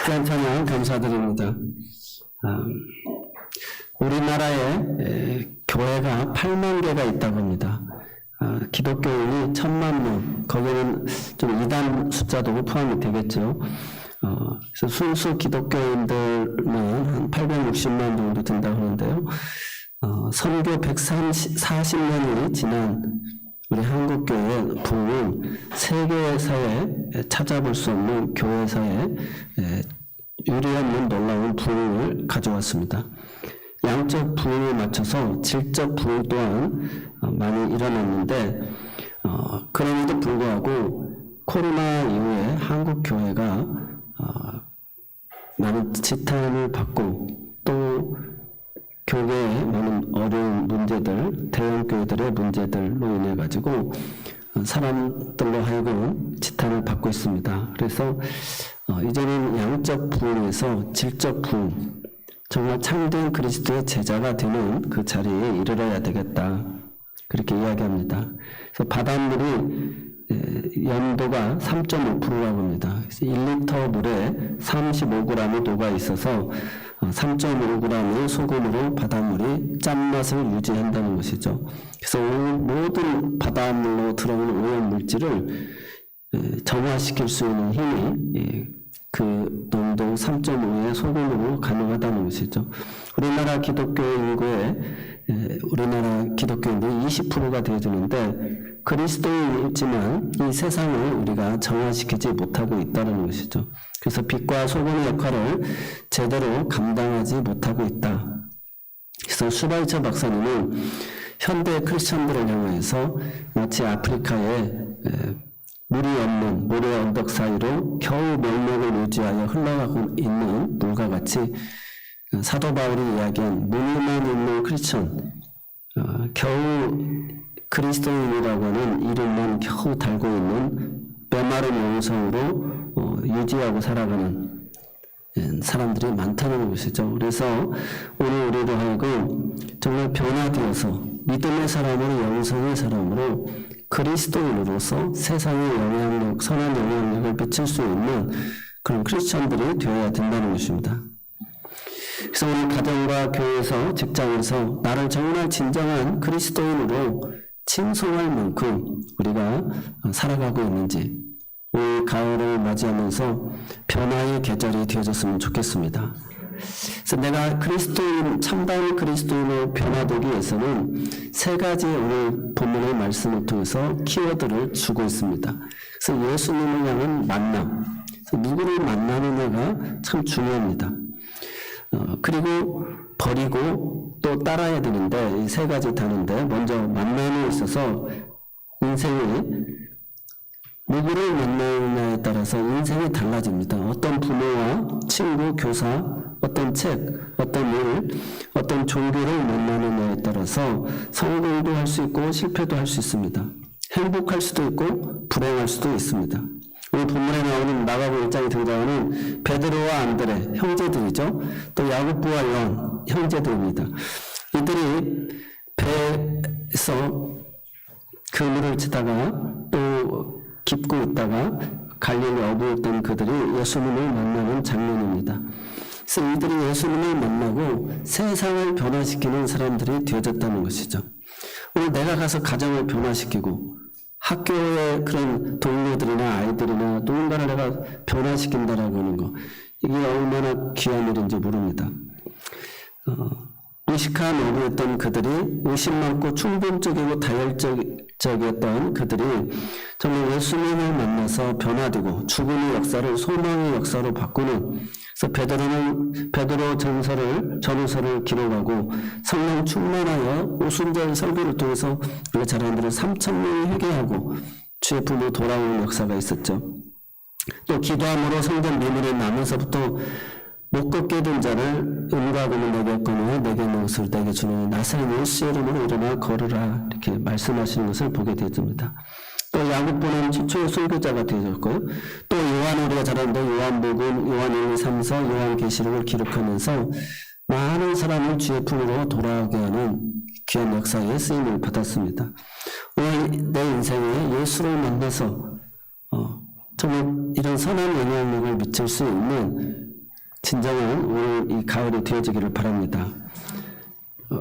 귀한 찬양 감사드립니다. 우리나라에 교회가 8만 개가 있다고 합니다. 기독교인이 1,000만 명, 거기에는 좀 이단 숫자도 포함이 되겠죠. 그래서 순수 기독교인들은 한 860만 정도 된다고 하는데요. 선교 140년이 지난 우리 한국교회의 부흥은 세계사에 찾아볼 수 없는 교회사에 유례없는 놀라운 부흥을 가져왔습니다. 양적 부흥에 맞춰서 질적 부흥 또한 많이 일어났는데 그럼에도 불구하고 코로나 이후에 한국 교회가 많은 지탄을 받고 또 교회의 많은 어려운 문제들, 대형 교회들의 문제들로 인해 가지고 사람들로 하여금 지탄을 받고 있습니다. 그래서 이제는 양적 부흥에서 질적 부흥, 정말 참된 그리스도의 제자가 되는 그 자리에 이르러야 되겠다. 그렇게 이야기합니다. 그래서 바닷물이 염도가 3.5%라고 합니다. 1리터 물에 35g의 녹아 있어서 3.5g의 소금으로 바닷물이 짠맛을 유지한다는 것이죠. 그래서 모든 바닷물로 들어오는 오염물질을 정화시킬 수 있는 힘이 그 농도 3.5의 소금으로 가능하다는 것이죠. 우리나라 기독교 인구의 우리나라 기독교인들이 20%가 되어지는데 그리스도인이지만 이 세상을 우리가 정화시키지 못하고 있다는 것이죠. 그래서 빛과 소금의 역할을 제대로 감당하지 못하고 있다. 그래서 슈바이처 박사님은 현대 크리스천들을 향해서 마치 아프리카에 물이 없는 모래 언덕 사이로 겨우 명맥을 유지하여 흘러가고 있는 물과 같이 사도 바울이 이야기한 무늬만 있는 크리스천, 겨우 그리스도인이라고 하는 이름만 겨우 달고 있는 메마른 영성으로 유지하고 살아가는 사람들이 많다는 것이죠. 그래서 오늘 우리로 하여금 정말 변화되어서 믿음의 사람으로 영성의 사람으로 그리스도인으로서 세상에 영향력, 선한 영향력을 미칠 수 있는 그런 크리스천들이 되어야 된다는 것입니다. 그래서 우리 가정과 교회에서 직장에서 나를 정말 진정한 그리스도인으로 칭송할 만큼 우리가 살아가고 있는지 올 가을을 맞이하면서 변화의 계절이 되어졌으면 좋겠습니다. 그래서 내가 그리스도인, 참다운 그리스도인으로 변화되기 위해서는 세 가지 오늘 본문의 말씀을 통해서 키워드를 주고 있습니다. 그래서 예수님을 향한 만남, 누구를 만나느냐가 참 중요합니다. 그리고 버리고 또 따라야 되는데 이 세 가지 다른데 먼저 만남에 있어서 인생이 누구를 만나느냐에 따라서 인생이 달라집니다. 어떤 부모와 친구, 교사, 어떤 책, 어떤 일, 어떤 종교를 만나느냐에 따라서 성공도 할 수 있고 실패도 할 수 있습니다. 행복할 수도 있고 불행할 수도 있습니다. 오늘 본문에 나오는 마가복음 1장에 등장하는 베드로와 안드레 형제들이죠. 또 야고보와 요한 형제들입니다. 이들이 배에서 그물을 치다가 또 깁고 있다가 갈릴리 어부였던 그들이 예수님을 만나는 장면입니다. 그래서 이들이 예수님을 만나고 세상을 변화시키는 사람들이 되어졌다는 것이죠. 오늘 내가 가서 가정을 변화시키고 학교의 그런 동료들이나 아이들이나 누군가를 내가 변화시킨다라고 하는 거, 이게 얼마나 귀한 일인지 모릅니다. 무식한 어부였던 그들이 의심 많고 충동적이고 다혈적이었던 그들이 정말 예수님을 만나서 변화되고 죽음의 역사를 소망의 역사로 바꾸는, 그래서 베드로 전후서를 기록하고 성령 충만하여 오순절 설교를 통해서 우리가 잘 아는 대로 3,000명이 회개하고 주의 품으로 돌아오는 역사가 있었죠. 또 기도함으로 성전 미문에 나면서부터 못 걷게 된 자를 은과금을 내게 꺼내 내게 무엇을 내게 주느니 나사렛 예수의 이름으로 일어나 걸으라, 이렇게 말씀하시는 것을 보게 되었습니다. 또 야고보는 최초의 설교자가 되었고요. 또 요한, 우리가 잘 아는 요한복음, 요한 1, 2, 3서, 요한계시록을 기록하면서 많은 사람을 주의 품으로 돌아오게 하는 귀한 역사에 쓰임을 받았습니다. 오늘 내 인생에 예수를 만나서 정말 이런 선한 영향력을 미칠 수 있는 진정한 오늘 이 가을이 되어지기를 바랍니다.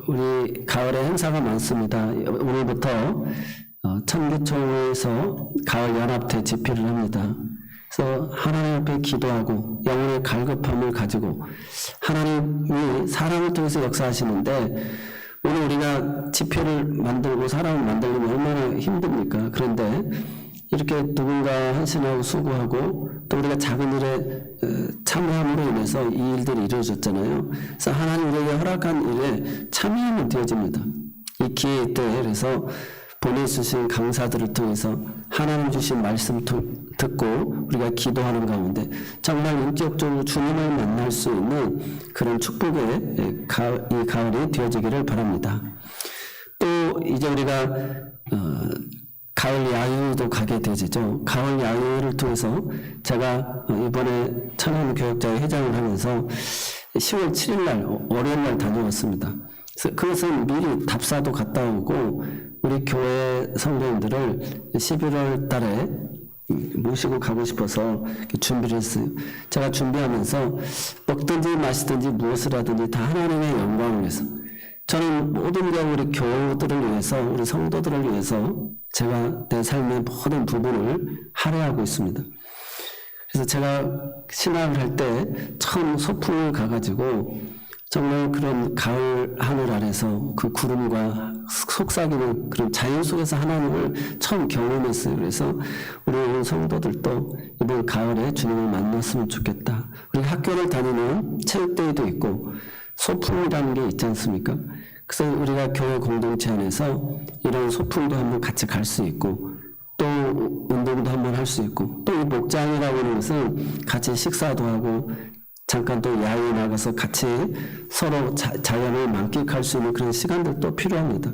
우리 가을에 행사가 많습니다. 오늘부터 청계천에서 가을 연합회 집회를 합니다. 그래서 하나님 앞에 기도하고 영혼의 갈급함을 가지고 하나님이 사람을 통해서 역사하시는데 오늘 우리가 집회를 만들고 사람을 만들려면 얼마나 힘듭니까? 그런데 이렇게 누군가 헌신하고 수고하고 또 우리가 작은 일에 참여함으로 인해서 이 일들이 이루어졌잖아요. 그래서 하나님 우리에게 허락한 일에 참여하면 되어집니다. 이 기회 때 그래서 보내주신 강사들을 통해서 하나님 주신 말씀 듣고 우리가 기도하는 가운데 정말 인격적으로 주님을 만날 수 있는 그런 축복의 이 가을이 되어지기를 바랍니다. 또 이제 우리가 가을 야유도 가게 되죠. 가을 야유를 통해서 제가 이번에 천안교역자회 회장을 하면서 10월 7일 날 월요일 날 다녀왔습니다. 그래서 그것은 미리 답사도 갔다 오고 우리 교회 성도님들을 11월 달에 모시고 가고 싶어서 준비를 했어요. 제가 준비하면서 먹든지 마시든지 무엇을 하든지 다 하나님의 영광을 위해서 저는 모든 게 우리 교우들을 위해서 우리 성도들을 위해서 제가 내 삶의 모든 부분을 할애하고 있습니다. 그래서 제가 신학을 할 때 처음 소풍을 가가지고 정말 그런 가을 하늘 아래서 그 구름과 속삭이는 그런 자연 속에서 하나님을 처음 경험했어요. 그래서 우리 성도들도 이번 가을에 주님을 만났으면 좋겠다. 우리 학교를 다니는 체육대회도 있고 소풍이라는 게 있지 않습니까? 그래서 우리가 교회 공동체 안에서 이런 소풍도 한번 같이 갈 수 있고 또 운동도 한번 할 수 있고 또 이 목장이라고 하는 것은 같이 식사도 하고 잠깐 또 야외에 나가서 같이 서로 자연을 만끽할 수 있는 그런 시간들도 필요합니다.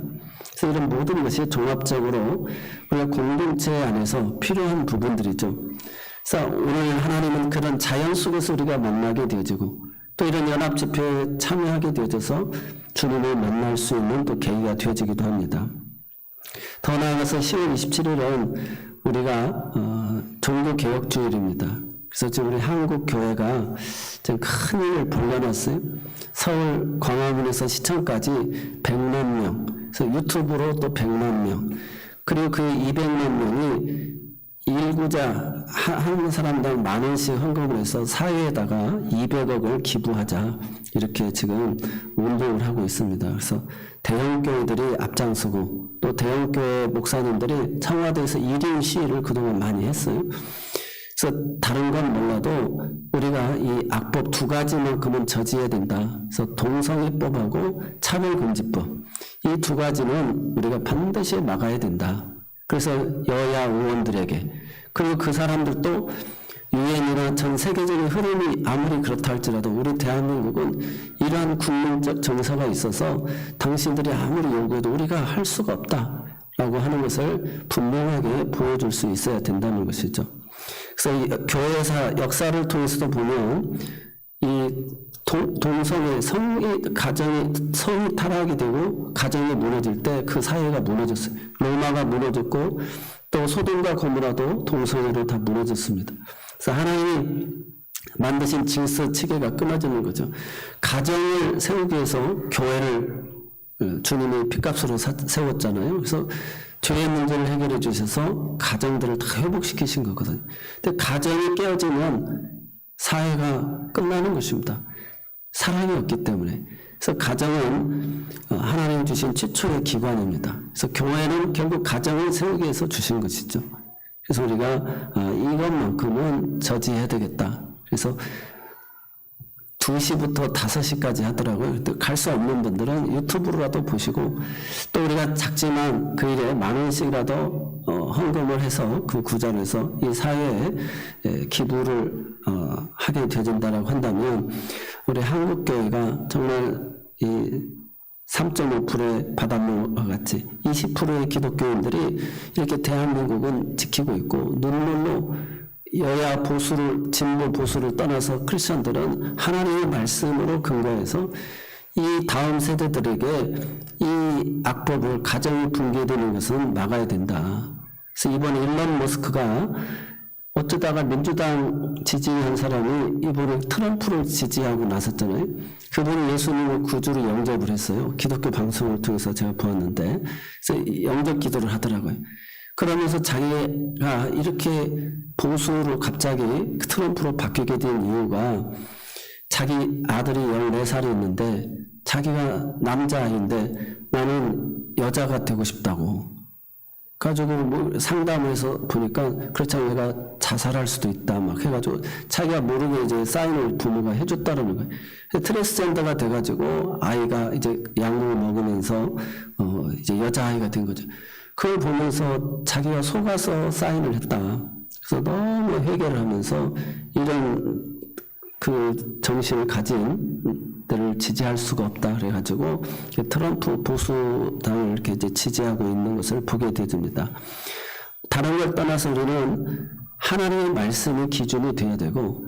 그래서 이런 모든 것이 종합적으로 우리가 공동체 안에서 필요한 부분들이죠. 그래서 오늘 하나님은 그런 자연 속에서 우리가 만나게 되어지고 또 이런 연합 집회에 참여하게 되어져서 주님을 만날 수 있는 또 계기가 되어지기도 합니다. 더 나아가서 10월 27일은 우리가 종교개혁주일입니다. 그래서 지금 우리 한국 교회가 지금 큰 일을 벌려놨어요. 서울 광화문에서 시청까지 100만 명, 그래서 유튜브로 또 100만 명, 그리고 그 200만 명이 일구자 한 사람당 10,000원씩 헌금을 해서 사회에다가 200억을 기부하자 이렇게 지금 운동을 하고 있습니다. 그래서 대형교회들이 앞장서고 또 대형교회 목사님들이 청와대에서 1인 시위를 그동안 많이 했어요. 그래서 다른 건 몰라도 우리가 이 악법 2가지만큼은 저지해야 된다. 그래서 동성애법하고 차별금지법 이 2가지는 우리가 반드시 막아야 된다. 그래서 여야 의원들에게 그리고 그 사람들도 유엔이나 전 세계적인 흐름이 아무리 그렇다 할지라도 우리 대한민국은 이러한 국민적 정서가 있어서 당신들이 아무리 요구해도 우리가 할 수가 없다라고 하는 것을 분명하게 보여줄 수 있어야 된다는 것이죠. 그래서 이 교회사 역사를 통해서도 보면 이 동성애 가정이 성이 타락이 되고 가정이 무너질 때 그 사회가 무너졌어요. 로마가 무너졌고 또 소돔과 고모라도 동성애로 다 무너졌습니다. 그래서 하나님이 만드신 질서 체계가 끊어지는 거죠. 가정을 세우기 위해서 교회를 주님이 핏값으로 세웠잖아요. 그래서 죄의 문제를 해결해 주셔서 가정들을 다 회복시키신 거거든요. 근데 가정이 깨어지면 사회가 끝나는 것입니다. 사랑이 없기 때문에. 그래서 가정은 하나님 주신 최초의 기관입니다. 그래서 교회는 결국 가정을 세우기 위해서 주신 것이죠. 그래서 우리가 이것만큼은 저지해야 되겠다. 그래서 2시부터 5시까지 하더라고요. 갈 수 없는 분들은 유튜브로라도 보시고 또 우리가 작지만 그 일에 10,000원씩이라도 헌금을 해서 그 구절에서 이 사회에 기부를 하게 되진다라고 한다면 우리 한국교회가 정말 이 3.5%의 바닷물과 같이 20%의 기독교인들이 이렇게 대한민국은 지키고 있고 눈물로 여야 보수를 진보 보수를 떠나서 크리스천들은 하나님의 말씀으로 근거해서 이 다음 세대들에게 이 악법을 가정이 붕괴되는 것은 막아야 된다. 그래서 이번에 일론 머스크가 어쩌다가 민주당 지지한 사람이 이번에 트럼프를 지지하고 나섰잖아요. 그분이 예수님을 구주로 영접을 했어요. 기독교 방송을 통해서 제가 보았는데, 그래서 영접 기도를 하더라고요. 그러면서 자기가 이렇게 보수로 갑자기 트럼프로 바뀌게 된 이유가 자기 아들이 14살이 있는데 자기가 남자아이인데 나는 여자가 되고 싶다고. 가지고 뭐 상담해서 보니까 그렇잖아요. 얘가 자살할 수도 있다 막 해가지고 자기가 모르게 이제 사인을 부모가 해줬다는 거예요. 트랜스젠더가 돼가지고 아이가 이제 약물을 먹으면서 이제 여자아이가 된 거죠. 그걸 보면서 자기가 속아서 사인을 했다. 그래서 너무 회개를 하면서 이런 그 정신을 가진 들을 지지할 수가 없다 그래가지고 트럼프 보수당을 이렇게 이제 지지하고 있는 것을 보게 되집니다. 다른 걸 떠나서 우리는 하나님의 말씀이 기준이 되어야 되고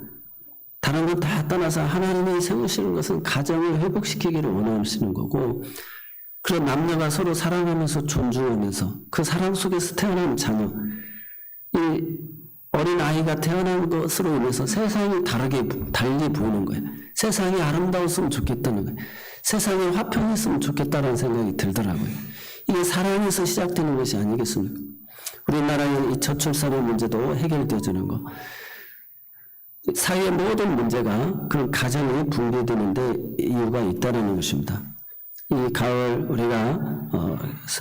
다른 건 다 떠나서 하나님이 세우시는 것은 가정을 회복시키기를 원하시는 거고 그런 남녀가 서로 사랑하면서 존중하면서 그 사랑 속에서 태어난 자녀 이 어린 아이가 태어난 것으로 인해서 세상이 달리 보이는 거예요. 세상이 아름다웠으면 좋겠다는 거예요. 세상에 화평했으면 좋겠다는 생각이 들더라고요. 이게 사랑에서 시작되는 것이 아니겠습니까? 우리나라의 이 저출산의 문제도 해결되어지는 거. 사회의 모든 문제가 그런 가정이 붕괴되는데 이유가 있다는 것입니다. 이 가을 우리가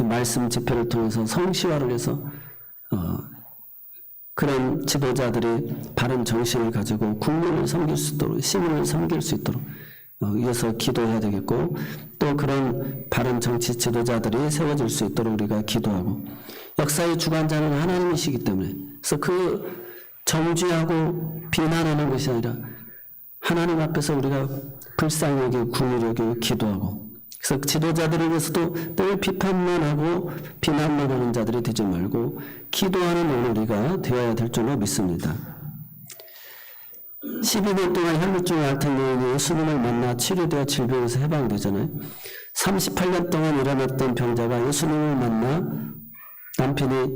말씀 집회를 통해서 성시화를 해서 그런 지도자들이 바른 정신을 가지고 국민을 섬길 수 있도록 시민을 섬길 수 있도록 위해서 기도해야 되겠고 또 그런 바른 정치 지도자들이 세워질 수 있도록 우리가 기도하고 역사의 주관자는 하나님이시기 때문에 그래서 그 정죄하고 비난하는 것이 아니라 하나님 앞에서 우리가 불쌍히 여기고 긍휼히 여기고 기도하고 그래서 지도자들에 대해서도 늘 비판만 하고 비난만 하는 자들이 되지 말고 기도하는 오늘이가 되어야 될 줄로 믿습니다. 12년 동안 혈루증 앓던 여인이 예수님을 만나 치료되어 질병에서 해방되잖아요. 38년 동안 일어났던 병자가 예수님을 만나 남편이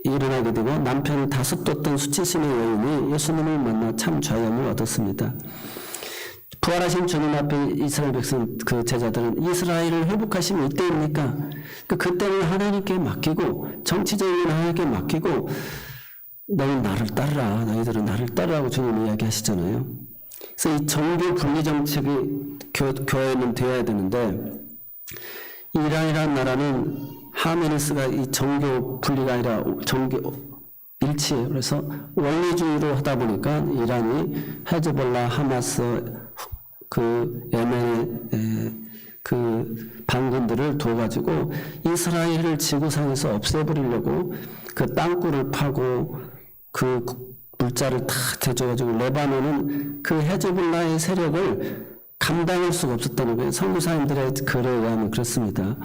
일어나게 되고 남편을 다섯 뒀던 수치심의 여인이 예수님을 만나 참 좌염을 얻었습니다. 부활하신 주님 앞에 이스라엘 백성 그 제자들은 이스라엘을 회복하시면 이때입니까? 그때는 하나님께 맡기고 정치적인 하나님께 맡기고 너희는 나를 따르라 너희들은 나를 따르라고 주님 이야기하시잖아요. 그래서 이 정교 분리 정책이 교회는 되어야 되는데 이란이라는 나라는 하메네스가 이 정교 분리가 아니라 정교 일치예요. 그래서 원리주의로 하다 보니까 이란이 헤즈볼라, 하마스, 그 예멘의 그 반군들을 둬가지고 이스라엘을 지구상에서 없애버리려고 그 땅굴을 파고 그 물자를 다 대줘가지고 레바논은 그 헤즈볼라의 세력을 감당할 수가 없었다는 거예요. 선교사님들의 글에 의하면 그렇습니다.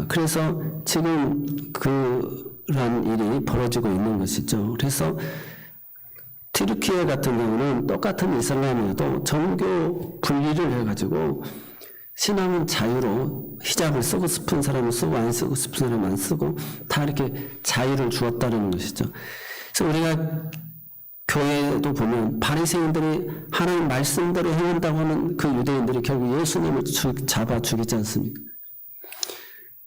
그래서 지금 그런 일이 벌어지고 있는 것이죠. 그래서 튀르키예 같은 경우는 똑같은 이슬람이어도 정교 분리를 해가지고 신앙은 자유로 히잡을 쓰고 싶은 사람은 쓰고 안 쓰고 싶은 사람은 안 쓰고 다 이렇게 자유를 주었다는 것이죠. 그래서 우리가 교회도 보면 바리새인들이 하나님 말씀대로 행한다고 하는 그 유대인들이 결국 예수님을 잡아 죽이지 않습니까?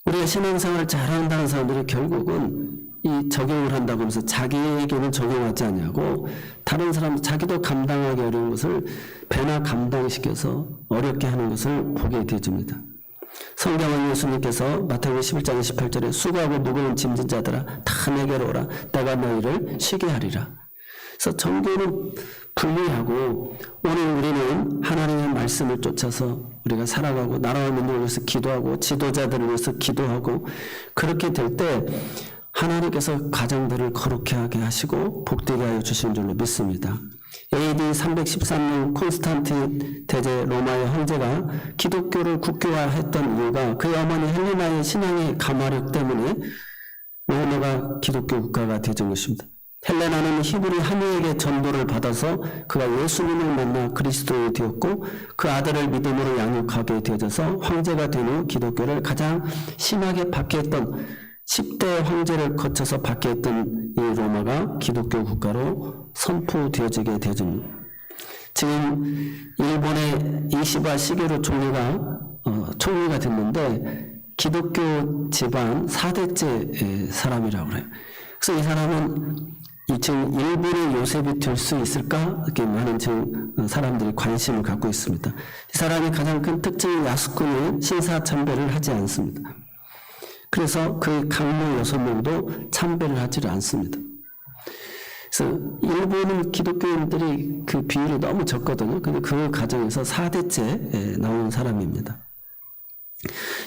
우리가 신앙생활을 잘한다는 사람들이 결국은 이 적용을 한다고 하면서 자기에게는 적용하지 않냐고 다른 사람 자기도 감당하기 어려운 것을 배나 감당시켜서 어렵게 하는 것을 보게 되어집니다. 성경은 예수님께서 마태복음 11장 28절에 수고하고 무거운 짐진 자들아 다 내게로 오라 내가 너희를 쉬게 하리라. 그래서 정교는 분리하고 오늘 우리는 하나님의 말씀을 쫓아서 우리가 살아가고 나라와 민족을 위해서 기도하고 지도자들을 위해서 기도하고 그렇게 될 때 하나님께서 가정들을 거룩히 하게 하시고 복되게 하여 주신 줄로 믿습니다. AD 313년 콘스탄틴 대제 로마의 황제가 기독교를 국교화했던 이유가 그의 어머니 헬레나의 신앙의 가마력 때문에 로마가 기독교 국가가 되던 것입니다. 헬레나는 히브리 하미에게 전도를 받아서 그가 예수님을 만나 그리스도인이 되었고 그 아들을 믿음으로 양육하게 되어져서 황제가 된 후 기독교를 가장 심하게 박해했던 10대 황제를 거쳐서 박해했던 이 로마가 기독교 국가로 선포되어지게 되어집니다. 지금 일본의 이시바 시게루 총리가 총리가 됐는데 기독교 집안 4대째 사람이라고 그래요. 그래서 이 사람은 지금 일본의 요셉이 될 수 있을까? 이렇게 많은 지금 사람들이 관심을 갖고 있습니다. 이 사람이 가장 큰 특징이 야스쿠니 신사참배를 하지 않습니다. 그래서 그 강모 6명도 참배를 하지를 않습니다. 그래서 일본은 기독교인들이 그 비율이 너무 적거든요. 근데 그 가정에서 4대째 나온 사람입니다.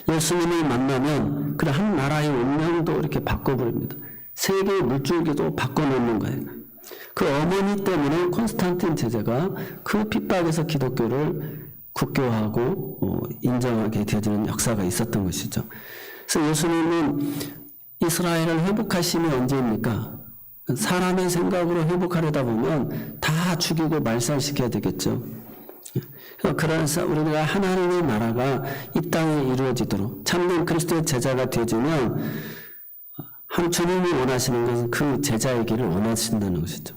예수님을 만나면 그 한 나라의 운명도 이렇게 바꿔버립니다. 세계의 물줄기도 바꿔놓는 거예요. 그 어머니 때문에 콘스탄틴 제자가 그 핍박에서 기독교를 국교하고 인정하게 되어지는 역사가 있었던 것이죠. 그래서 예수님은 이스라엘을 회복하심이 언제입니까? 사람의 생각으로 회복하려다 보면 다 죽이고 말살시켜야 되겠죠. 그래서 우리가 하나님의 나라가 이 땅에 이루어지도록 참된 그리스도의 제자가 되어지면 한 주님이 원하시는 것은 그 제자의 길을 원하신다는 것이죠.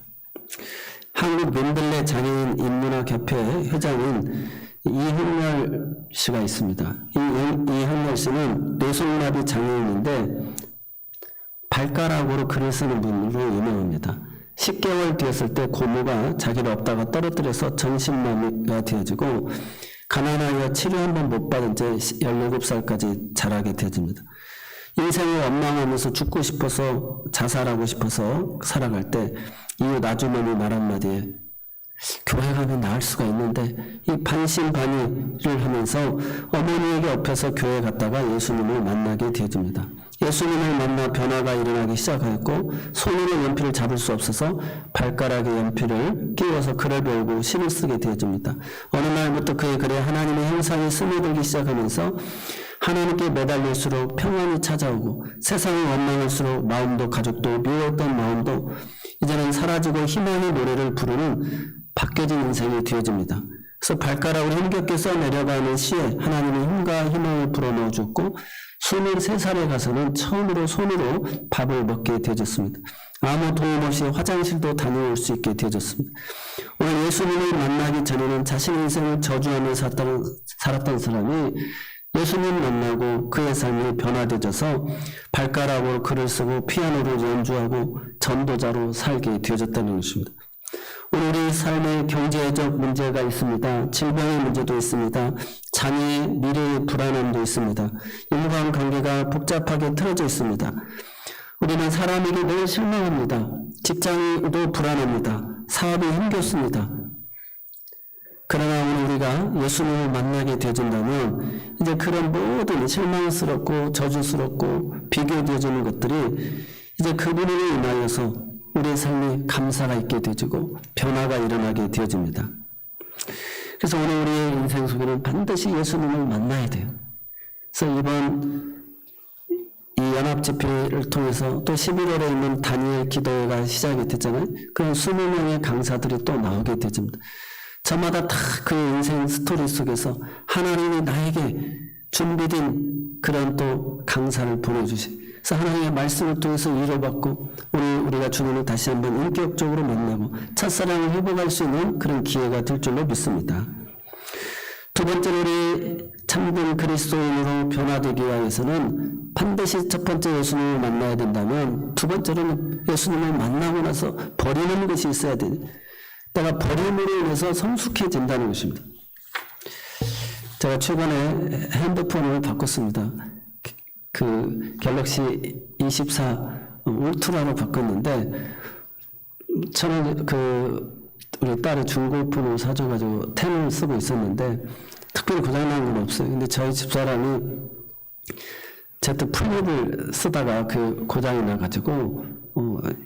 한국 맨들레 장애인 인문학협회 회장인 이흥렬 씨가 있습니다. 이흥렬 씨는 뇌손마비 장애인인데 발가락으로 글을 쓰는 분으로 유명합니다. 10개월 되었을 때 고모가 자기를 업다가 떨어뜨려서 전신마비가 되어지고 가난하여 치료 한 번 못 받은 채 17살까지 자라게 되어집니다. 인생을 원망하면서 죽고 싶어서 자살하고 싶어서 살아갈 때 이웃 아주머니 말 한마디에 교회 가면 나을 수가 있는데 이 반신반의를 하면서 어머니에게 업혀서 교회 갔다가 예수님을 만나게 되어집니다. 예수님을 만나 변화가 일어나기 시작하였고 손으로 연필을 잡을 수 없어서 발가락에 연필을 끼워서 글을 배우고 시를 쓰게 되어집니다. 어느 날부터 그의 글에 하나님의 형상이 스며들기 시작하면서 하나님께 매달릴수록 평안이 찾아오고 세상을 원망할수록 마음도 가족도 미워했던 마음도 이제는 사라지고 희망의 노래를 부르는 바뀌어진 인생이 되어집니다. 그래서 발가락으로 힘겹게 써내려가는 시에 하나님의 힘과 희망을 불어넣어 줬고 23살에 가서는 처음으로 손으로 밥을 먹게 되어졌습니다. 아무 도움 없이 화장실도 다녀올 수 있게 되어졌습니다. 오늘 예수님을 만나기 전에는 자신의 인생을 저주하며 살았던 사람이 예수님 만나고 그의 삶이 변화되어져서 발가락으로 글을 쓰고 피아노를 연주하고 전도자로 살게 되어졌다는 것입니다. 오늘 우리 삶에 경제적 문제가 있습니다. 질병의 문제도 있습니다. 장애, 미래의 불안함도 있습니다. 인간관계가 복잡하게 틀어져 있습니다. 우리는 사람에게 늘 실망합니다. 직장도 불안합니다. 사업이 힘겹습니다. 그러나 오늘 우리가 예수님을 만나게 되어진다면 이제 그런 모든 실망스럽고 저주스럽고 비교되어지는 것들이 이제 그분으로 인하여서 우리의 삶에 감사가 있게 되어지고 변화가 일어나게 되어집니다. 그래서 오늘 우리의 인생 속에는 반드시 예수님을 만나야 돼요. 그래서 이번 이 연합집회를 통해서 또 11월에 있는 다니엘 기도회가 시작이 됐잖아요. 그런 20명의 강사들이 또 나오게 되집니다. 저마다 다 그 인생 스토리 속에서 하나님이 나에게 준비된 그런 또 강사를 보내주시. 그래서 하나님의 말씀을 통해서 위로받고 오늘 우리가 주님을 다시 한번 인격적으로 만나고 첫사랑을 회복할 수 있는 그런 기회가 될 줄로 믿습니다. 두 번째로 우리 참된 그리스도인으로 변화되기 위해서는 반드시 첫 번째 예수님을 만나야 된다면 두 번째로는 예수님을 만나고 나서 버리는 것이 있어야 돼요. 내가 버림으로 인해서 성숙해진다는 것입니다. 제가 최근에 핸드폰을 바꿨습니다. 그 갤럭시 24 울트라로 바꿨는데 저는 우리 딸이 중고폰을 사줘가지고 10을 쓰고 있었는데 특별히 고장난 건 없어요. 근데 저희 집사람이 Z 플립을 쓰다가 그 고장이 나가지고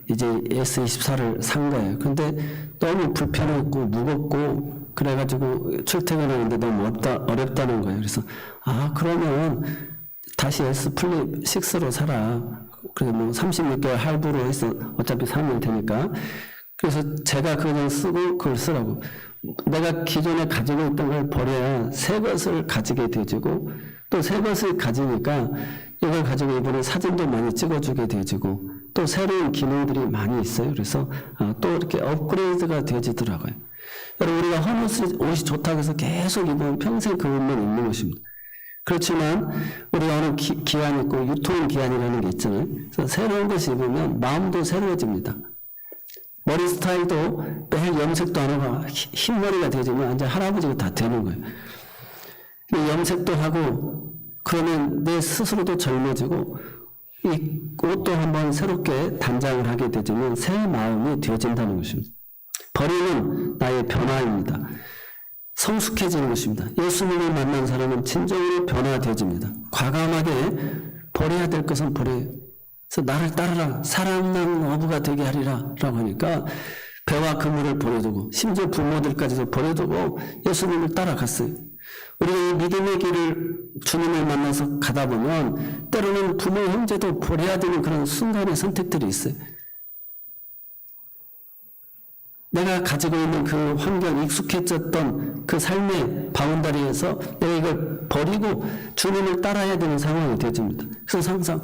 이제 S24를 산 거예요. 근데 너무 불편했고 무겁고 그래가지고 출퇴근하는데 너무 어렵다는 거예요. 그래서 그러면 다시 S 플립 6로 사라. 그래서 뭐 36개월 할부로 해서 어차피 사면 되니까. 그래서 제가 그냥 쓰고 그걸 쓰라고. 내가 기존에 가지고 있던 걸 버려야 새 것을 가지게 되어지고 또 새 것을 가지니까 이걸 가지고 이번에 사진도 많이 찍어주게 되어지고 또 새로운 기능들이 많이 있어요. 그래서 또 이렇게 업그레이드가 되어지더라고요. 여러분, 우리가 헌 옷이 좋다고 해서 계속 입으면 평생 그 옷만 입는 것입니다. 그렇지만 우리가 어느 기한이 있고 유통기한이라는 게 있잖아요. 그래서 새로운 것을 입으면 마음도 새로워집니다. 머리 스타일도 매일 염색도 안 하고 흰머리가 되어지면 완전 할아버지가 다 되는 거예요. 염색도 하고 그러면 내 스스로도 젊어지고 이 옷도 한번 새롭게 단장을 하게 되지만 새 마음이 되어진다는 것입니다. 버리는 나의 변화입니다. 성숙해지는 것입니다. 예수님을 만난 사람은 진정으로 변화되어집니다. 과감하게 버려야 될 것은 버려요. 그래서 나를 따르라, 사랑하는 어부가 되게 하리라 라고 하니까 배와 그물을 버려두고 심지어 부모들까지도 버려두고 예수님을 따라갔어요. 우리가 이 믿음의 길을 주님을 만나서 가다 보면 때로는 부모, 형제도 버려야 되는 그런 순간의 선택들이 있어요. 내가 가지고 있는 그 환경, 익숙해졌던 그 삶의 바운다리에서 내가 이걸 버리고 주님을 따라야 되는 상황이 되어집니다. 그래서 항상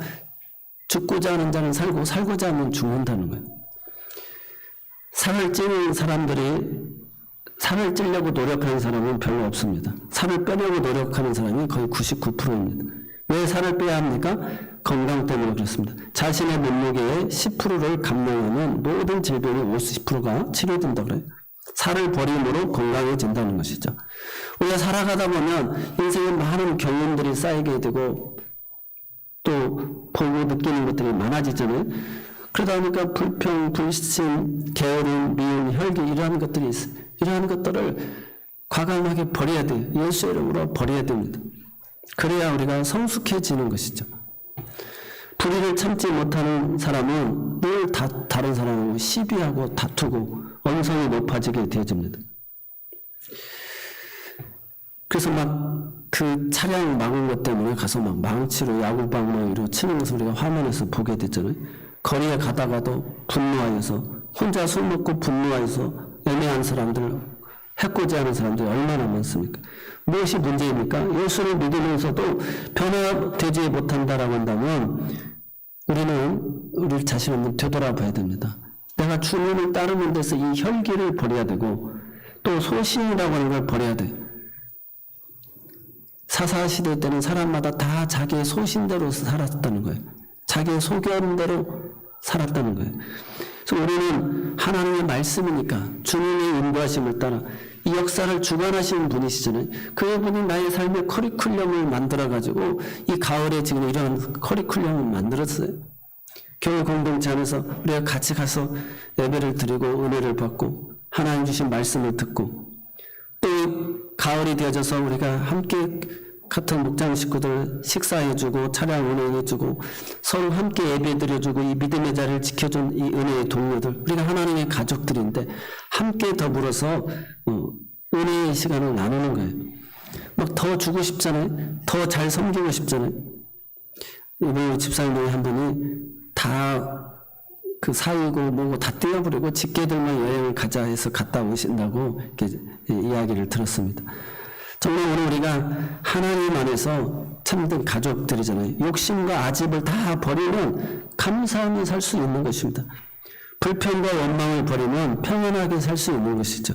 죽고자 하는 자는 살고 살고자 하면 죽는다는 거예요. 살을 찌는 사람들이 살을 찌려고 노력하는 사람은 별로 없습니다. 살을 빼려고 노력하는 사람이 거의 99%입니다. 왜 살을 빼야 합니까? 건강 때문에 그렇습니다. 자신의 몸무게의 10%를 감량하면 모든 질병의 50%가 치료된다고 그래요. 살을 버림으로 건강해진다는 것이죠. 우리가 살아가다 보면 인생에 많은 경험들이 쌓이게 되고 또 보고 느끼는 것들이 많아지잖아요. 그러다 보니까 불평, 불신, 게으름, 미움, 혈기 이러한 것들이 있어요. 이러한 것들을 과감하게 버려야 돼요. 예수의 이름으로 버려야 됩니다. 그래야 우리가 성숙해지는 것이죠. 불의를 참지 못하는 사람은 늘 다른 사람하고 시비하고 다투고 언성이 높아지게 되어집니다. 그래서 막 그 차량 막은 것 때문에 가서 막 망치로 야구방망이로 치는 것을 우리가 화면에서 보게 됐잖아요. 거리에 가다가도 분노하여서 혼자 술 먹고 분노하여서 애매한 사람들, 해코지 하는 사람들이 얼마나 많습니까? 무엇이 문제입니까? 예수를 믿으면서도 변화되지 못한다라고 한다면 우리는 우리 자신을 한번 되돌아봐야 됩니다. 내가 주님을 따르는 데서 이 혈기를 버려야 되고 또 소신이라고 하는 걸 버려야 돼. 사사시대 때는 사람마다 다 자기의 소신대로 살았다는 거예요. 자기의 소견대로 살았다는 거예요. 그래서 우리는 하나님의 말씀이니까 주님의 인도하심을 따라 이 역사를 주관하시는 분이시잖아요. 그분이 나의 삶의 커리큘럼을 만들어가지고 이 가을에 지금 이런 커리큘럼을 만들었어요. 교회 공동체 안에서 우리가 같이 가서 예배를 드리고 은혜를 받고 하나님 주신 말씀을 듣고 또 가을이 되어져서 우리가 함께 같은 목장 식구들 식사해주고 차량 운행해주고 서로 함께 예배드려주고 이 믿음의 자리를 지켜준 이 은혜의 동료들 우리가 하나님의 가족들인데 함께 더불어서 은혜의 시간을 나누는 거예요. 막 더 주고 싶잖아요. 더 잘 섬기고 싶잖아요. 이번에 집사님 중에 한 분이 다 그 사이고 뭐고 다 떼어버리고 직계들만 여행을 가자 해서 갔다 오신다고 이렇게 이야기를 들었습니다. 정말 오늘 우리가 하나님 안에서 참된 가족들이잖아요. 욕심과 아집을 다 버리면 감사하며 살 수 있는 것입니다. 불평과 원망을 버리면 평안하게 살 수 있는 것이죠.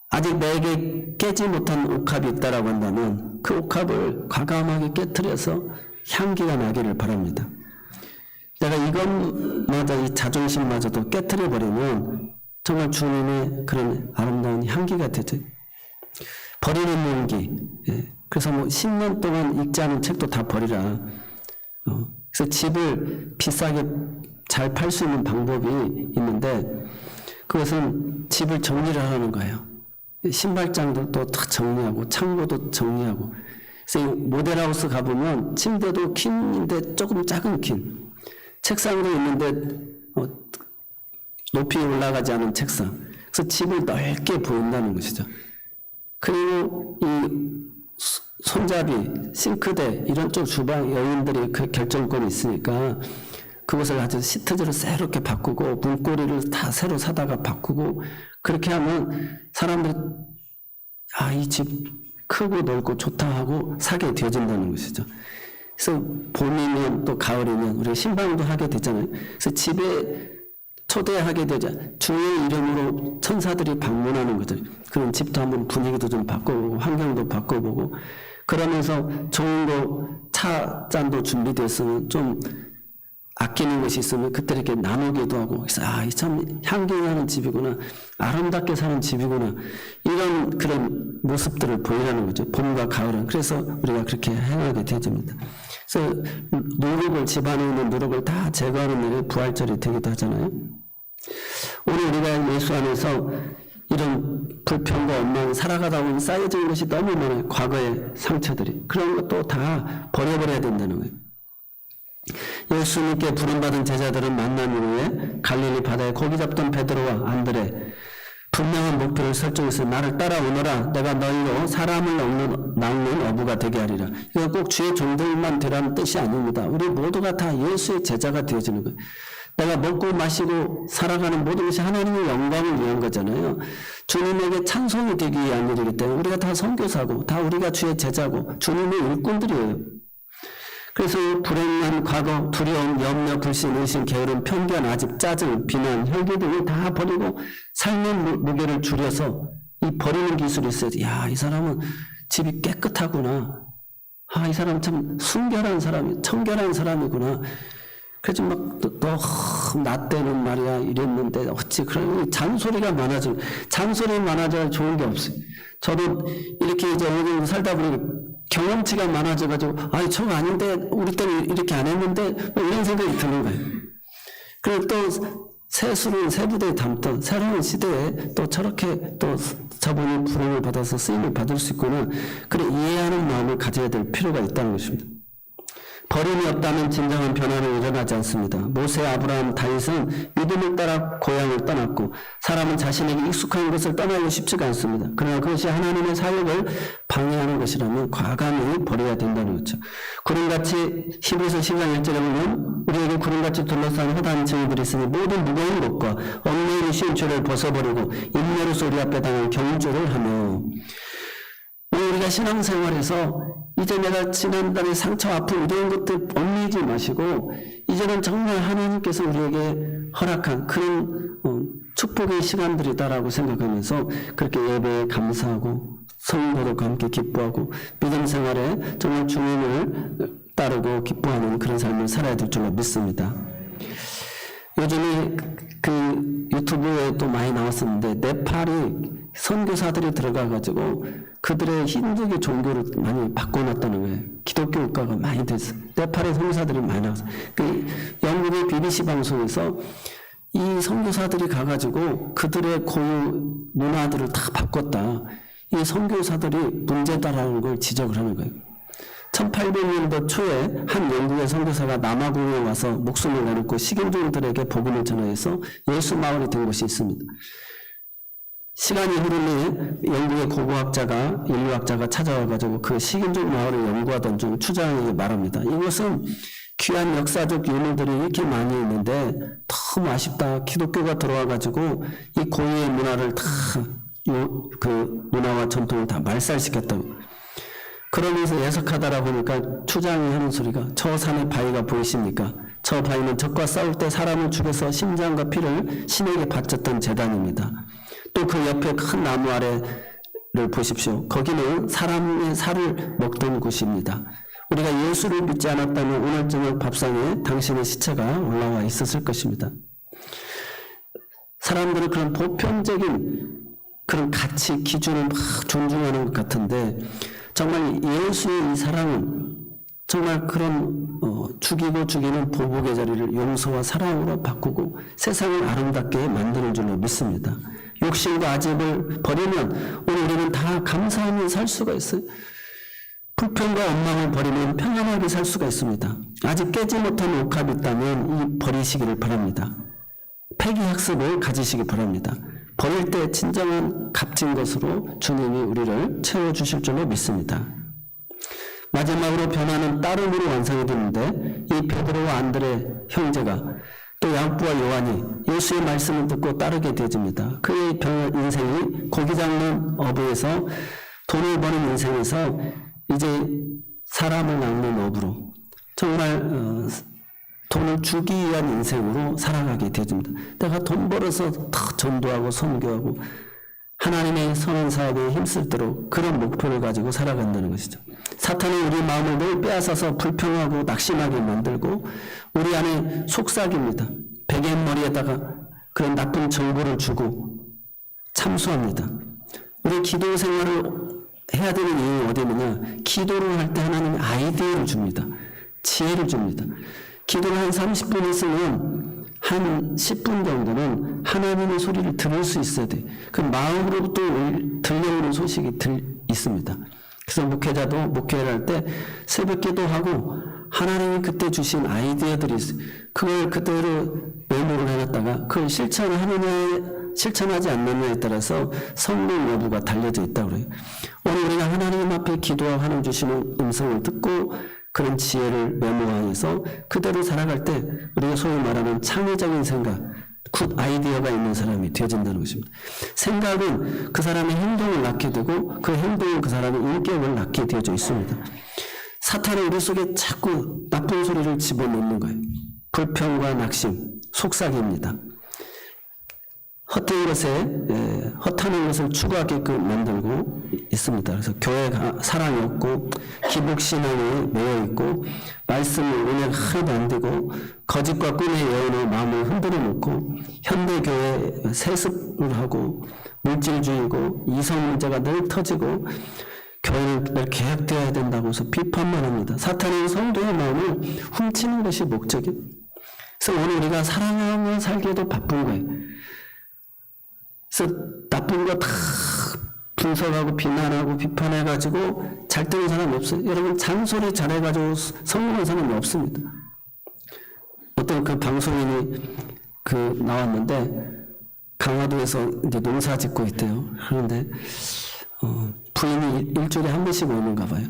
아직 내게 깨지 못한 옥합이 있다라고 한다면 그 옥합을 과감하게 깨트려서 향기가 나기를 바랍니다. 내가 이것마저 이 자존심마저도 깨트려 버리면 정말 주님의 그런 아름다운 향기가 되죠. 버리는 용기. 그래서 뭐 10년 동안 읽지 않은 책도 다 버리라. 그래서 집을 비싸게 잘 팔 수 있는 방법이 있는데 그것은 집을 정리를 하라는 거예요. 신발장들도 다 정리하고 창고도 정리하고. 그래서 이 모델하우스 가보면 침대도 퀸인데 조금 작은 퀸. 책상도 있는데 높이 올라가지 않은 책상. 그래서 집을 넓게 보인다는 것이죠. 그리고 이 손잡이, 싱크대 이런 쪽 주방 여인들이 그 결정권이 있으니까 그것을 아주 시트지로 새롭게 바꾸고 문고리를 다 새로 사다가 바꾸고 그렇게 하면 사람들이 이 집 크고 넓고 좋다 하고 사게 되어진다는 것이죠. 그래서 봄이면 또 가을이면 우리가 신방도 하게 되잖아요. 그래서 집에 초대하게 되자 주의 이름으로 천사들이 방문하는 거죠. 그럼 집도 한번 분위기도 좀 바꿔보고 환경도 바꿔보고 그러면서 좋은 거 차 잔도 준비됐으면 좀 아끼는 것이 있으면 그때 이렇게 나누기도 하고 그래서 이 참 향기나는 집이구나 아름답게 사는 집이구나 이런 그런 모습들을 보이라는 거죠. 봄과 가을은. 그래서 우리가 그렇게 행하게 되어집니다. 그래서 누룩을 집안에 있는 누룩을 다 제거하는 날이 부활절이 되기도 하잖아요. 오늘 우리가 예수 안에서 이런 불평과 원망 살아가다 보면 쌓여진 것이 너무 많아요. 과거의 상처들이. 그런 것도 다 버려버려야 된다는 거예요. 예수님께 부름받은 제자들은 만난 이후에 갈릴리 바다에 고기 잡던 베드로와 안드레 분명한 목표를 설정해서 나를 따라오너라 내가 너희로 사람을 낳는 어부가 되게 하리라. 이건 꼭 주의 종들만 되라는 뜻이 아닙니다. 우리 모두가 다 예수의 제자가 되어지는 거예요. 내가 먹고 마시고 살아가는 모든 것이 하나님의 영광을 위한 거잖아요. 주님에게 찬송이 되기 위한 일이기 때문에 우리가 다 선교사고 다 우리가 주의 제자고 주님의 일꾼들이에요. 그래서 불행한 과거, 두려움, 염려, 불신, 의심, 게으름, 편견, 아집, 짜증, 비난, 혈기 등을 다 버리고 삶의 무게를 줄여서 이 버리는 기술이 있어야지. 이 사람은 집이 깨끗하구나. 이 사람 참 순결한 사람이, 청결한 사람이구나. 그래서 나 때는 말이야 이랬는데 어찌 그런 잔소리가 많아지고 잔소리 많아져야 좋은 게 없어요. 저도 이렇게 이제 어느 정도 살다 보니 경험치가 많아져가지고 저거 아닌데 우리 때는 이렇게 안 했는데 이런 생각이 드는 거예요. 그리고 또 새술을 새부대에 담던 새로운 시대에 또 저렇게 또 저분이 부름을 받아서 쓰임을 받을 수 있구나. 그래 이해하는 마음을 가져야 될 필요가 있다는 것입니다. 버림이 없다면 진정한 변화는 일어나지 않습니다. 모세, 아브라함, 다윗은 믿음을 따라 고향을 떠났고 사람은 자신에게 익숙한 것을 떠나기 쉽지가 않습니다. 그러나 그것이 하나님의 사역을 방해하는 것이라면 과감히 버려야 된다는 거죠. 구름같이 히브리서 10장 1절에 보면 우리에게 구름같이 둘러싼 허다한 증인들이 있으니 모든 무거운 것과 얽매이는 쉬운 죄를 벗어버리고 인내로서 우리 앞에 당한 경주를 하며 우리가 신앙생활에서 이제 내가 지난달에 상처, 아픔 이런 것들 얽매이지 마시고 이제는 정말 하나님께서 우리에게 허락한 그런 축복의 시간들이다라고 생각하면서 그렇게 예배에 감사하고 성도들과 함께 기뻐하고 믿음 생활에 정말 주님을 따르고 기뻐하는 그런 삶을 살아야 될 줄로 믿습니다. 요즘에 그 유튜브에 또 많이 나왔었는데 네팔이 선교사들이 들어가가지고 그들의 힌두교 종교를 많이 바꿔놨다는 거예요. 기독교 국가가 많이 됐어요. 네팔의 선교사들이 많이 나왔어요. 그 영국의 BBC 방송에서 이 선교사들이 가가지고 그들의 고유 문화들을 다 바꿨다. 이 선교사들이 문제다라는 걸 지적을 하는 거예요. 1800년도 초에 한 영국의 선교사가 남아공에 와서 목숨을 내놓고 식인종들에게 복음을 전하여서 예수 마을이 된 곳이 있습니다. 시간이 흐르니 영국의 고고학자가 인류학자가 찾아와가지고 그 식인종 마을을 연구하던 중 추장에게 말합니다. 이것은 귀한 역사적 유물들이 이렇게 많이 있는데 너무 아쉽다. 기독교가 들어와가지고 이 고유의 문화를 다 그 문화와 전통을 다 말살시켰다고. 그러면서 예석하다라 보니까 추장이 하는 소리가 저 산에 바위가 보이십니까? 저 바위는 적과 싸울 때 사람을 죽여서 심장과 피를 신에게 바쳤던 제단입니다. 또 그 옆에 큰 나무 아래를 보십시오. 거기는 사람의 살을 먹던 곳입니다. 우리가 예수를 믿지 않았다면 오늘 저녁 밥상에 당신의 시체가 올라와 있었을 것입니다. 사람들은 그런 보편적인 그런 가치, 기준을 막 존중하는 것 같은데 정말 예수의 이 사랑은 정말 그런 죽이고 죽이는 보복의 자리를 용서와 사랑으로 바꾸고 세상을 아름답게 만드는 줄로 믿습니다. 욕심과 아집을 버리면 오늘 우리는 다 감사하며 살 수가 있어요. 불평과 원망을 버리면 평안하게 살 수가 있습니다. 아직 깨지 못한 옥합이 있다면 이 버리시기를 바랍니다. 폐기학습을 가지시기 바랍니다. 버릴 때 진정한 값진 것으로 주님이 우리를 채워주실 줄로 믿습니다. 마지막으로 변화는 따름으로 완성이 되는데 이 베드로와 안드레 형제가 또 야고보와 요한이 예수의 말씀을 듣고 따르게 되어집니다. 그의 인생이 고기 잡는 어부에서 돈을 버는 인생에서 이제 사람을 낚는 어부로 정말 돈을 주기 위한 인생으로 살아가게 되어집니다. 내가 돈 벌어서 더 전도하고 선교하고 하나님의 선한 사업에 힘쓸도록 그런 목표를 가지고 살아간다는 것이죠. 사탄은 우리 마음을 늘 빼앗아서 불평하고 낙심하게 만들고 우리 안에 속삭입니다. 베갯머리에다가 그런 나쁜 정보를 주고 참수합니다. 우리 기도 생활을 해야 되는 이유는 어디 있느냐? 기도를 할 때 하나님이 아이디어를 줍니다. 지혜를 줍니다. 기도를 한 30분 했으면 한 10분 정도는 하나님의 소리를 들을 수 있어야 돼. 그 마음으로부터 들려오는 소식이 있습니다. 그래서 목회자도 목회를 할 때 새벽 기도하고 하나님이 그때 주신 아이디어들이 있어요. 그걸 그대로 메모를 해놨다가 그걸 실천하지 않느냐에 따라서 성공 여부가 달려져 있다고 그래요. 오늘 우리가 하나님 앞에 기도하고 하나님 주시는 음성을 듣고 그런 지혜를 메모하여서 그대로 살아갈 때 우리가 소위 말하는 창의적인 생각, 굿 아이디어가 있는 사람이 되어진다는 것입니다. 생각은 그 사람의 행동을 낳게 되고 그 행동은 그 사람의 인격을 낳게 되어져 있습니다. 사탄은 우리 속에 자꾸 나쁜 소리를 집어넣는 거예요. 불평과 낙심, 속삭입니다. 헛하는 것을 추구하게끔 만들고 있습니다. 그래서 교회가 사랑이 없고 기복신앙에 매여 있고 말씀을 은혜가 하나도 안 되고 거짓과 꿈의 예언으로 마음을 흔들어 놓고 현대교회 세습을 하고 물질주의고 이성 문제가 늘 터지고 교회는 늘 개혁되어야 된다고 해서 비판만 합니다. 사탄은 성도의 마음을 훔치는 것이 목적이에요. 그래서 오늘 우리가 사랑하며 살기에도 바쁜 거예요. 그래서 나쁜 거 다 분석하고 비난하고 비판해가지고 잘 되는 사람이 없어요. 여러분 잔소리 잘해가지고 성공한 사람이 없습니다. 어떤 그 방송인이 나왔는데 강화도에서 이제 농사 짓고 있대요. 그런데 부인이 일주일에 한 번씩 오는가 봐요.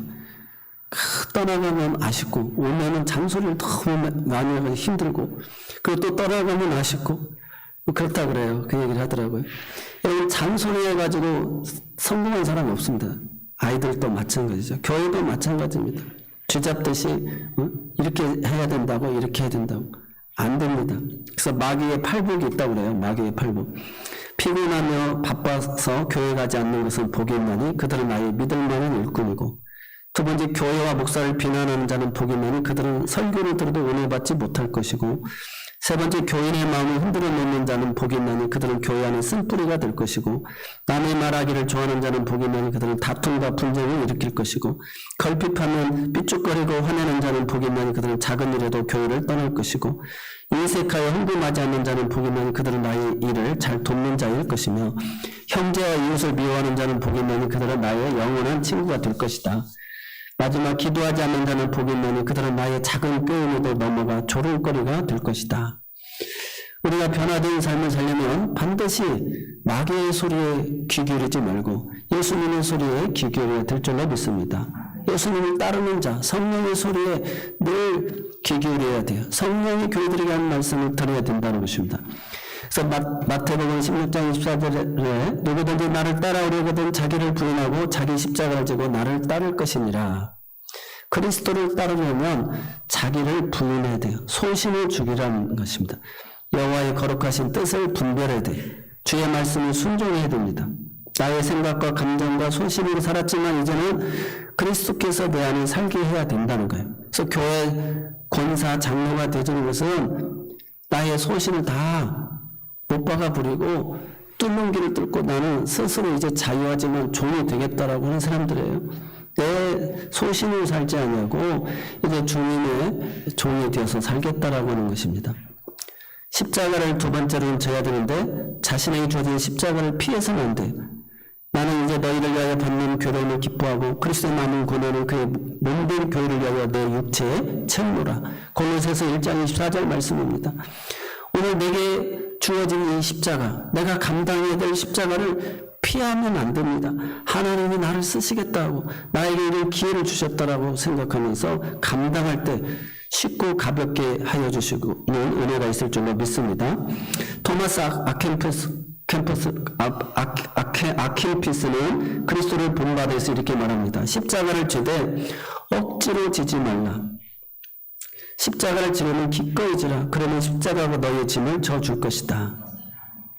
떠나가면 아쉽고 오면은 잔소리를 너무 많이 해가지고 힘들고 그리고 또 떠나가면 아쉽고 그렇다 그래요. 그 얘기를 하더라고요. 여러분 잔소리 해가지고 성공한 사람이 없습니다. 아이들도 마찬가지죠. 교회도 마찬가지입니다. 쥐잡듯이 이렇게 해야 된다고 이렇게 해야 된다고 안 됩니다. 그래서 마귀의 팔복이 있다고 그래요. 마귀의 팔복. 피곤하며 바빠서 교회 가지 않는 것은 복이 있나니 그들은 나의 믿을 만한 일꾼이고 두 번째 교회와 목사를 비난하는 자는 복이 있나니 그들은 설교를 들어도 은혜 받지 못할 것이고 세 번째 교인의 마음을 흔들어 놓는 자는 복이 있나니 그들은 교회 안에 쓴뿌리가 될 것이고 남의 말하기를 좋아하는 자는 복이 있나니 그들은 다툼과 분쟁을 일으킬 것이고 걸핏하면 삐죽거리고 화내는 자는 복이 있나니 그들은 작은 일에도 교회를 떠날 것이고 인색하여 흥분하지 않는 자는 복이 있나니 그들은 나의 일을 잘 돕는 자일 것이며 형제와 이웃을 미워하는 자는 복이 있나니 그들은 나의 영원한 친구가 될 것이다. 마지막 기도하지 않는 자는 복이 있나니 그들은 나의 작은 꾀임에도 넘어가 조롱거리가 될 것이다. 우리가 변화된 삶을 살려면 반드시 마귀의 소리에 귀 기울이지 말고 예수님의 소리에 귀 기울여야 될 줄로 믿습니다. 예수님을 따르는 자, 성령의 소리에 늘 귀 기울여야 돼요. 성령이 교회들에게 하는 말씀을 들어야 된다는 것입니다. 그래서 마태복음 16장 24절에 누구든지 나를 따라오려거든 자기를 부인하고 자기 십자가를 지고 나를 따를 것이니라. 그리스도를 따르려면 자기를 부인해야 돼요. 소신을 죽이라는 것입니다. 여호와의 거룩하신 뜻을 분별해야 돼요. 주의 말씀을 순종해야 됩니다. 나의 생각과 감정과 소신으로 살았지만 이제는 그리스도께서 내 안에 살게 해야 된다는 거예요. 그래서 교회 권사 장로가 되는 것은 나의 소신을 다 못 박아 부리고 뚫는 길을 뚫고 나는 스스로 이제 자유하지만 종이 되겠다라고 하는 사람들이에요. 내 소신을 살지 않냐고 이제 주님의 종이 되어서 살겠다라고 하는 것입니다. 십자가를 두 번째로는 져야 되는데 자신에게 주어진 십자가를 피해서는 안 돼요. 나는 이제 너희를 위하여 받는 괴로움을 기뻐하고 그리스도의 남은 고뇌는 그의 몸된 교회를 위하여 내 육체에 채우노라. 골로새서 1장 24절 말씀입니다. 오늘 내게 주어진 이 십자가, 내가 감당해야 될 십자가를 피하면 안 됩니다. 하나님이 나를 쓰시겠다고 나에게 이런 기회를 주셨다라고 생각하면서 감당할 때 쉽고 가볍게 하여 주시는 은혜가 있을 줄로 믿습니다. 토마스 아킬피스는 그리스도를 본받아서 이렇게 말합니다. 십자가를 지되 억지로 지지 말라. 십자가를 지려면 기꺼이 지라. 그러면 십자가가 너의 짐을 져줄 것이다.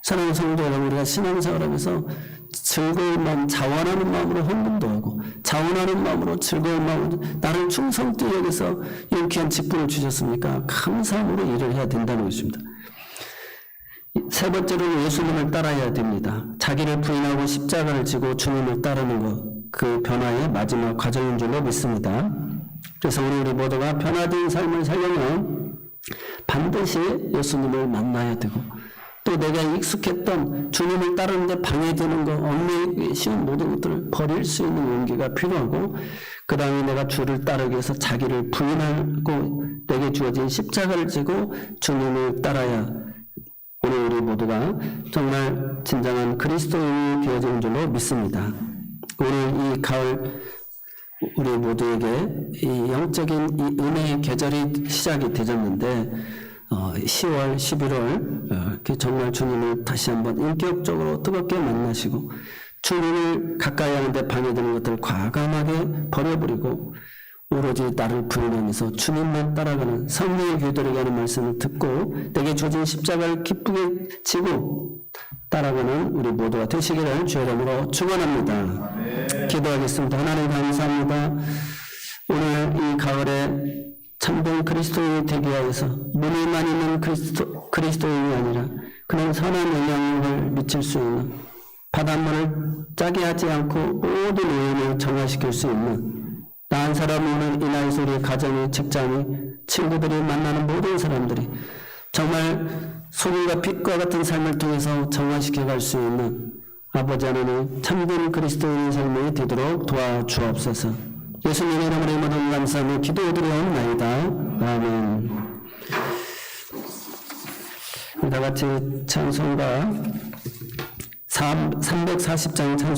사랑하는 성도 여러분, 우리가 신앙생활하면서 즐거운 마음, 자원하는 마음으로 헌금도 하고 자원하는 마음으로 즐거운 마음으로 나를 충성되이 여기서 유쾌한 직분을 주셨습니까? 감사함으로 일을 해야 된다는 것입니다. 세 번째로 예수님을 따라야 됩니다. 자기를 부인하고 십자가를 지고 주님을 따르는 것, 그 변화의 마지막 과정인 줄로 믿습니다. 그래서 우리 모두가 변화된 삶을 살려면 반드시 예수님을 만나야 되고, 또 내가 익숙했던 주님을 따르는데 방해되는 것, 얽매이기 쉬운 모든 것들을 버릴 수 있는 용기가 필요하고, 그 다음에 내가 주를 따르기 위해서 자기를 부인하고 내게 주어진 십자가를 지고 주님을 따라야 오늘 우리 모두가 정말 진정한 그리스도인이 되어지는 줄로 믿습니다. 오늘 이 가을 우리 모두에게 이 영적인 이 은혜의 계절이 시작이 되었는데 10월, 11월 이렇게 정말 주님을 다시 한번 인격적으로 뜨겁게 만나시고 주님을 가까이 하는데 방해되는 것들을 과감하게 버려버리고 오로지 나를 부인하면서 주님만 따라가는 성령의 교도에게 하는 말씀을 듣고 내게 주어진 십자가를 기쁘게 지고 따라가는 우리 모두가 되시기를 주의 이름으로 축원합니다. 기도하겠습니다. 하나님 감사합니다. 오늘 이 가을에 참된 그리스도인이 되기 위해서 무늬만 있는 그리스도인이 아니라 그는 선한 영향력을 미칠 수 있는 바닷물을 짜게 하지 않고 모든 오염을 정화시킬 수 있는 나 한 사람 오늘 이 나이에서 우리 가정이, 직장이, 친구들이 만나는 모든 사람들이 정말 소금과 빛과 같은 삶을 통해서 정화시켜 갈 수 있는 아버지 하나님 참된 그리스도인의 삶이 되도록 도와주옵소서. 예수님의 이름으로 모든 감사하며 기도드리옵나이다. 아멘. 다 같이 찬송가 340장 찬송